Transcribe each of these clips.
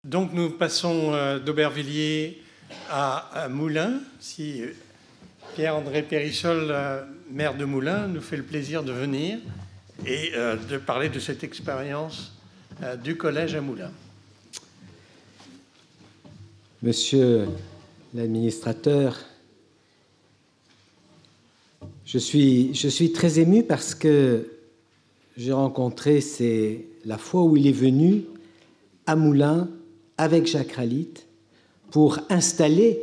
Donc nous passons d'Aubervilliers à Moulins. Si Pierre-André Périchol, maire de Moulins, nous fait le plaisir de venir et de parler de cette expérience du collège à Moulins. Monsieur l'administrateur, je suis très ému parce que j'ai rencontré, c'est la fois où il est venu à Moulins avec Jacques Ralite pour installer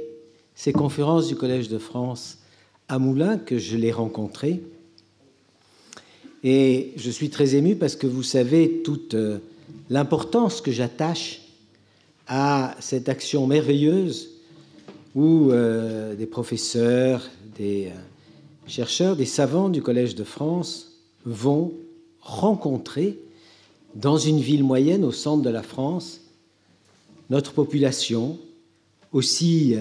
ces conférences du Collège de France à Moulins, que je l'ai rencontré. Et je suis très ému parce que vous savez toute l'importance que j'attache à cette action merveilleuse où des professeurs, des chercheurs, des savants du Collège de France vont rencontrer dans une ville moyenne au centre de la France notre population, aussi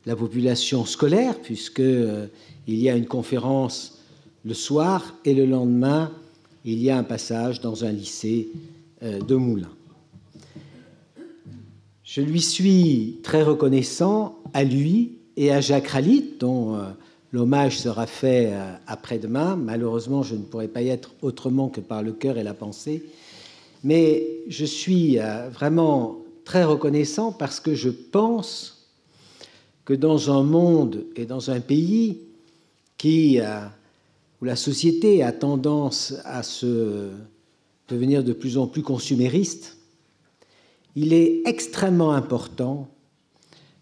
la population scolaire, puisqu'il y a une conférence le soir et le lendemain, il y a un passage dans un lycée de Moulins. Je lui suis très reconnaissant, à lui et à Jacques Ralite, dont l'hommage sera fait après-demain. Malheureusement, je ne pourrai pas y être autrement que par le cœur et la pensée. Mais je suis vraiment très reconnaissant parce que je pense que dans un monde et dans un pays où la société a tendance à se devenir de plus en plus consumériste, il est extrêmement important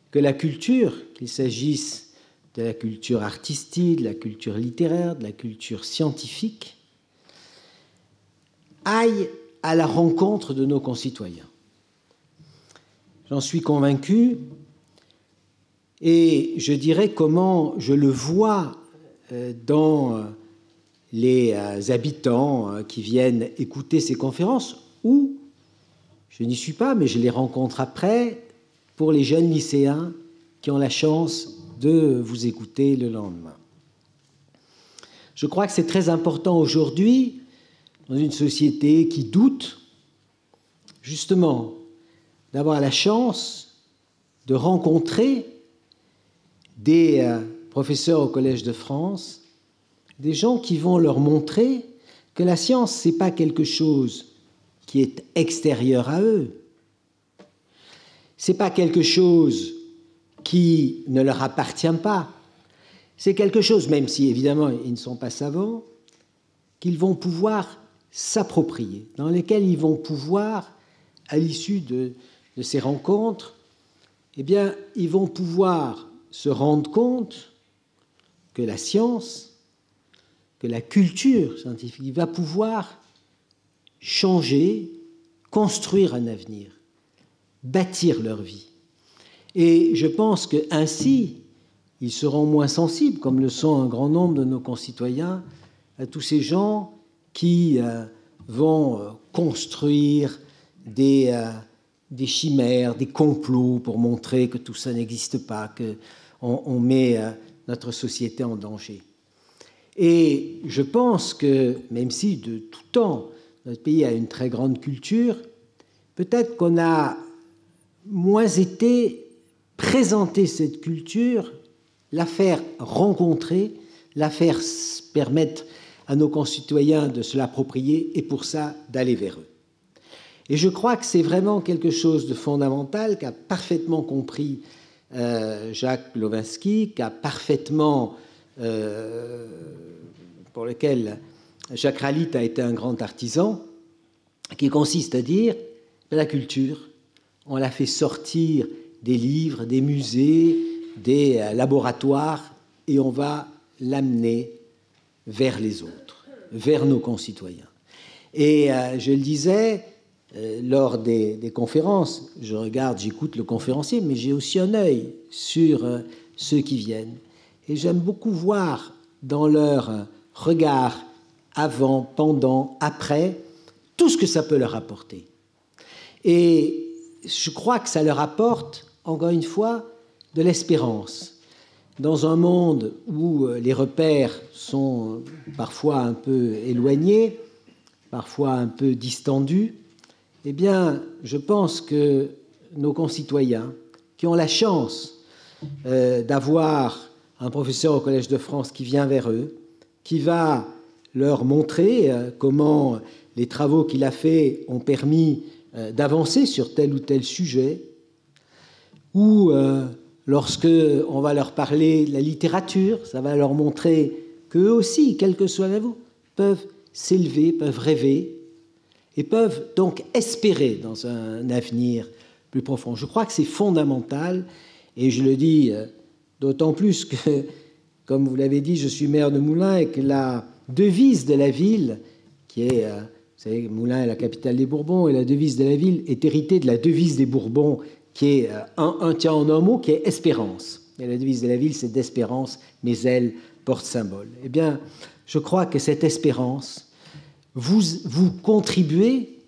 que la culture, qu'il s'agisse de la culture artistique, de la culture littéraire, de la culture scientifique, aille à la rencontre de nos concitoyens. J'en suis convaincu et je dirais comment je le vois dans les habitants qui viennent écouter ces conférences, ou je n'y suis pas, mais je les rencontre après, pour les jeunes lycéens qui ont la chance de vous écouter le lendemain. Je crois que c'est très important aujourd'hui, dans une société qui doute, justement, d'avoir la chance de rencontrer des professeurs au Collège de France, des gens qui vont leur montrer que la science, ce n'est pas quelque chose qui est extérieur à eux. Ce n'est pas quelque chose qui ne leur appartient pas. C'est quelque chose, même si évidemment ils ne sont pas savants, qu'ils vont pouvoir s'approprier, dans lequel ils vont pouvoir, à l'issue de ces rencontres, eh bien, ils vont pouvoir se rendre compte que la science, que la culture scientifique va pouvoir changer, construire un avenir, bâtir leur vie. Et je pense qu'ainsi, ils seront moins sensibles, comme le sont un grand nombre de nos concitoyens, à tous ces gens qui vont construire des chimères, des complots pour montrer que tout ça n'existe pas, qu'on met notre société en danger. Et je pense que, même si de tout temps, notre pays a une très grande culture, peut-être qu'on a moins été présenter cette culture, la faire rencontrer, la faire permettre à nos concitoyens de se l'approprier et pour ça d'aller vers eux. Et je crois que c'est vraiment quelque chose de fondamental qu'a parfaitement compris Jacques Lovinski, qu'a parfaitement, pour lequel Jacques Ralite a été un grand artisan, qui consiste à dire que la culture, on la fait sortir des livres, des musées, des laboratoires, et on va l'amener vers les autres, vers nos concitoyens. Et je le disais, lors des conférences, j'écoute le conférencier, mais j'ai aussi un œil sur ceux qui viennent. Et j'aime beaucoup voir dans leur regard, avant, pendant, après, tout ce que ça peut leur apporter. Et je crois que ça leur apporte, encore une fois, de l'espérance. Dans un monde où les repères sont parfois un peu éloignés, parfois un peu distendus, eh bien, je pense que nos concitoyens qui ont la chance d'avoir un professeur au Collège de France qui vient vers eux, qui va leur montrer comment les travaux qu'il a faits ont permis d'avancer sur tel ou tel sujet, ou lorsque on va leur parler de la littérature, ça va leur montrer qu'eux aussi, quel que soit niveau, peuvent s'élever, peuvent rêver, et peuvent donc espérer dans un avenir plus profond. Je crois que c'est fondamental, et je le dis d'autant plus que, comme vous l'avez dit, je suis maire de Moulins, et que la devise de la ville, qui est, vous savez, Moulins est la capitale des Bourbons, et la devise de la ville est héritée de la devise des Bourbons, qui est un tient en un mot, qui est espérance. Et la devise de la ville, c'est d'espérance, mais elle porte symbole. Eh bien, je crois que cette espérance, vous contribuez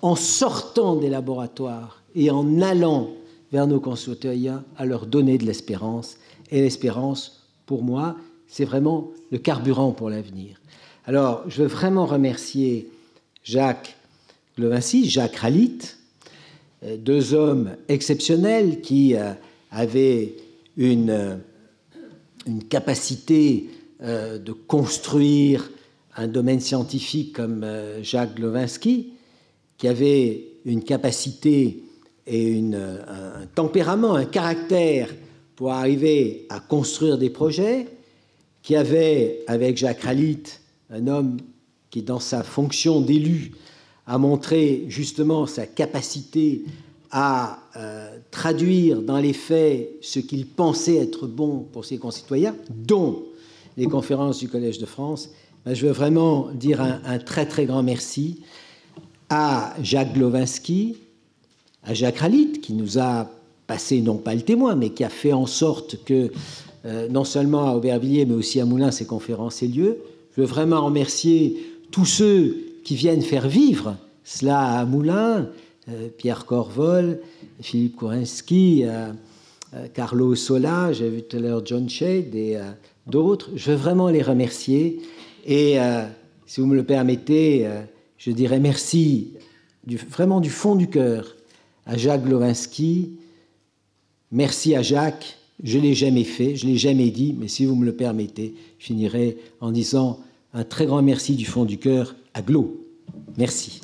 en sortant des laboratoires et en allant vers nos concitoyens à leur donner de l'espérance. Et l'espérance, pour moi, c'est vraiment le carburant pour l'avenir. Alors, je veux vraiment remercier Jacques Glovinski, Jacques Ralit, deux hommes exceptionnels qui avaient une capacité de construire un domaine scientifique comme Jacques Glovinski, qui avait une capacité et un tempérament, un caractère pour arriver à construire des projets, qui avait, avec Jacques Ralit, un homme qui, dans sa fonction d'élu, a montré justement sa capacité à traduire dans les faits ce qu'il pensait être bon pour ses concitoyens, dont les conférences du Collège de France. Je veux vraiment dire un très très grand merci à Jacques Glovinski, à Jacques Ralit, qui nous a passé, non pas le témoin, mais qui a fait en sorte que, non seulement à Aubervilliers, mais aussi à Moulins, ces conférences aient lieu. Je veux vraiment remercier tous ceux qui viennent faire vivre cela à Moulins, Pierre Corvol, Philippe Kourinski, Carlo Sola, j'ai vu tout à l'heure John Shade et d'autres. Je veux vraiment les remercier. Et si vous me le permettez, je dirais merci vraiment du fond du cœur à Jacques Glovinski. Merci à Jacques. Je ne l'ai jamais fait, je ne l'ai jamais dit, mais si vous me le permettez, je finirai en disant un très grand merci du fond du cœur à Glo. Merci.